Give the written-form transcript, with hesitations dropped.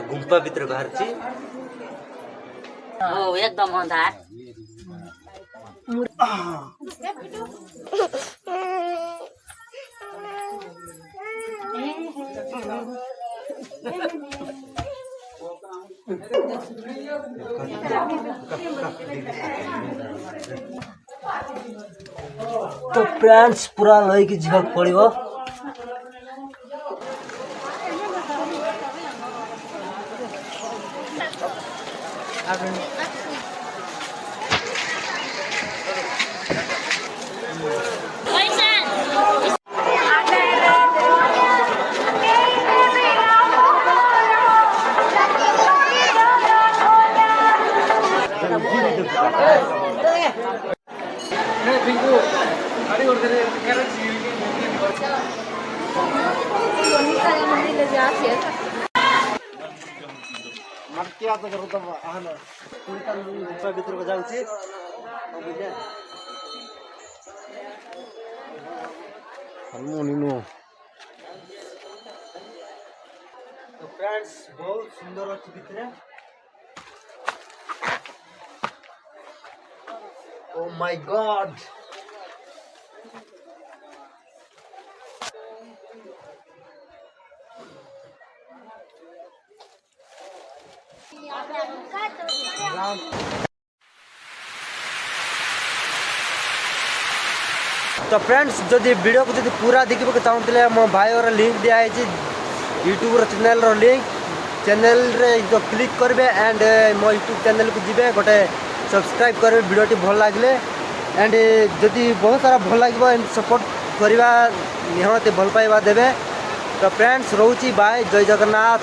गुंपा भीतर बाहर एकदम अंधार तो फ्रेंड्स पूरा लईकी जीवा पड़ो भीतर को जाऊँ तो फ्रेंड्स बहुत सुंदर अच्छी भीतर ओ माय गॉड तो फ्रेंड्स जदि वीडियो को पूरा देखा चाहूँगे मो भाई और लिंक दिखाई यूट्यूब चैनल लिंक चैनल रे जो क्लिक करेंगे एंड मो यूट्यूब चैनल को जीवे गोटे सब्सक्राइब करेंगे वीडियोटी भल लगे एंड जदि बहुत सारा भल लगे सपोर्ट करवा निहत भल पाइबा देवे तो फ्रेंड्स रोची बाय जय जगन्नाथ।